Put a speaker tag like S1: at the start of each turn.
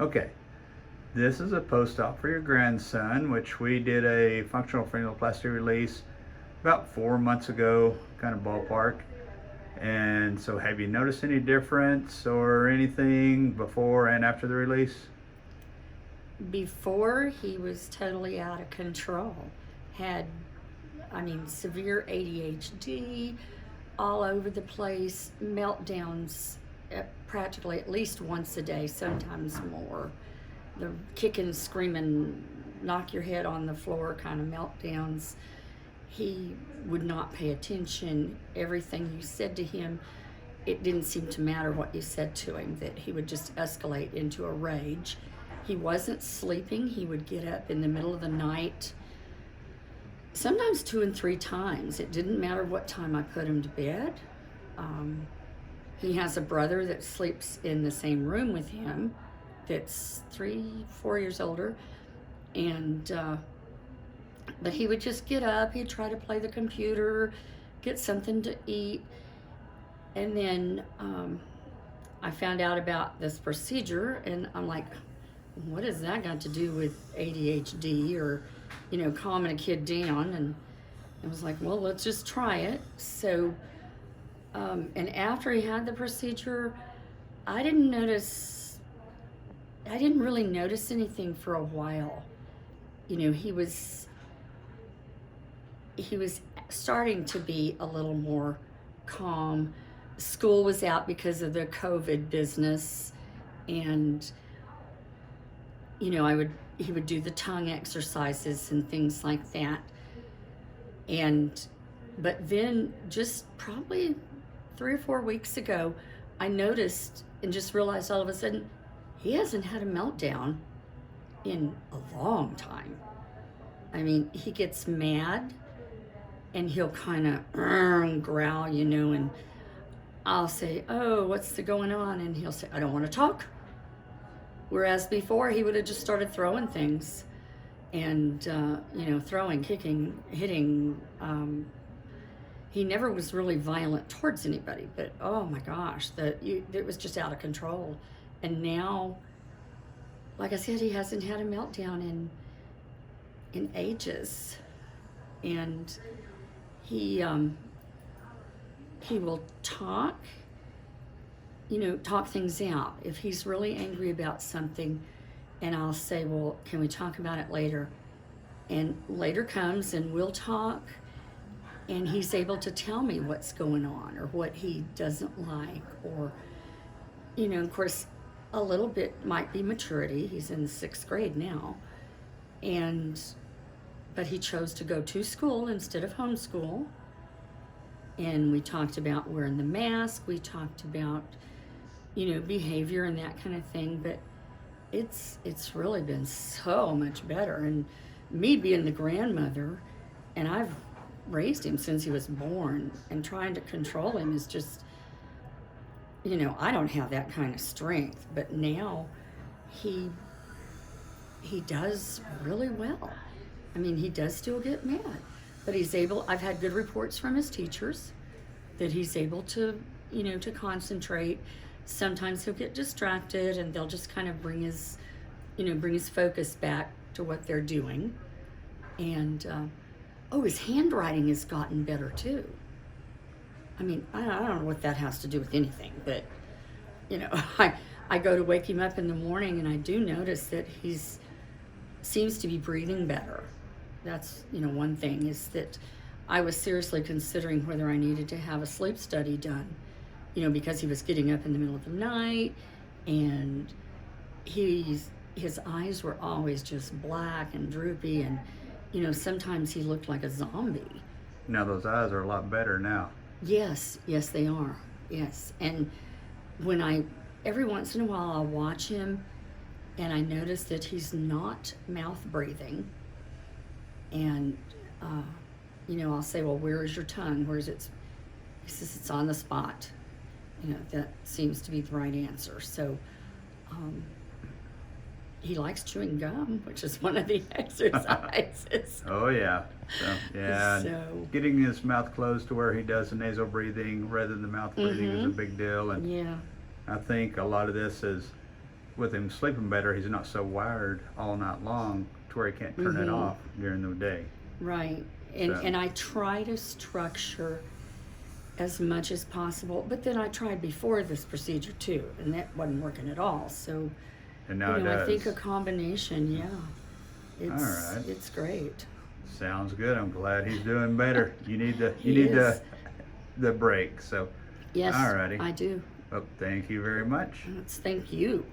S1: Okay, this is a post-op for your grandson, which we did a functional frenuloplasty release about 4 months ago, kind of ballpark. And so have you noticed any difference or anything before and after the release?
S2: Before, he was totally out of control. Had, severe ADHD, all over the place, meltdowns practically at least once a day, sometimes more. The kicking, screaming, knock your head on the floor kind of meltdowns. He would not pay attention. Everything you said to him, it didn't seem to matter what you said to him, that he would just escalate into a rage. He wasn't sleeping. He would get up in the middle of the night, sometimes 2 and 3 times. It didn't matter what time I put him to bed. He has a brother that sleeps in the same room with him that's 3-4 years older. And but he would just get up, he'd try to play the computer, get something to eat. And then I found out about this procedure, and I'm like, what has that got to do with ADHD or, calming a kid down? And I was like, well, let's just try it. So, and after he had the procedure, I didn't really notice anything for a while. He was starting to be a little more calm. School was out because of the COVID business, and he would do the tongue exercises and things like that. But then just probably 3 or 4 weeks ago, I noticed and just realized all of a sudden he hasn't had a meltdown in a long time. He gets mad and he'll kind of growl, and I'll say, oh, what's going on? And he'll say, I don't want to talk. Whereas before, he would have just started throwing things and, throwing, kicking, hitting. He never was really violent towards anybody, but oh my gosh, it was just out of control. And now, like I said, he hasn't had a meltdown in ages. And he will talk things out. If he's really angry about something, and I'll say, well, can we talk about it later? And later comes and we'll talk, and he's able to tell me what's going on or what he doesn't like, or, of course, a little bit might be maturity. He's in the 6th grade now. But he chose to go to school instead of homeschool. And we talked about wearing the mask. We talked about, behavior and that kind of thing. But it's really been so much better. And me being the grandmother, and I've raised him since he was born, and trying to control him is just, I don't have that kind of strength. But now he does really well. He does still get mad, but he's able, I've had good reports from his teachers that he's able to, to concentrate. Sometimes he'll get distracted and they'll just kind of bring his focus back to what they're doing. And, his handwriting has gotten better too. I don't know what that has to do with anything, but, I go to wake him up in the morning and I do notice that seems to be breathing better. That's, one thing is that I was seriously considering whether I needed to have a sleep study done, because he was getting up in the middle of the night, and his eyes were always just black and droopy, and, sometimes he looked like a zombie.
S1: Now those eyes are a lot better now.
S2: Yes, they are. Yes. And every once in a while I'll watch him, and I notice that he's not mouth breathing. And, I'll say, well, where is your tongue? Where is it? He says, it's on the spot. That seems to be the right answer. So, he likes chewing gum, which is one of the exercises.
S1: Oh, yeah. So, getting his mouth closed to where he does the nasal breathing rather than the mouth breathing is a big deal. And
S2: yeah.
S1: I think a lot of this is with him sleeping better, he's not so wired all night long to where he can't turn it off during the day.
S2: Right. And I try to structure as much as possible, but then I tried before this procedure too, and that wasn't working at all. So,
S1: And now it
S2: I
S1: does.
S2: think a combination, it's
S1: All right.
S2: it's great.
S1: Sounds good. I'm glad he's doing better. You need
S2: He is.
S1: the break. So,
S2: Yes,
S1: alrighty.
S2: I do.
S1: Well, thank you very much.
S2: Thank you.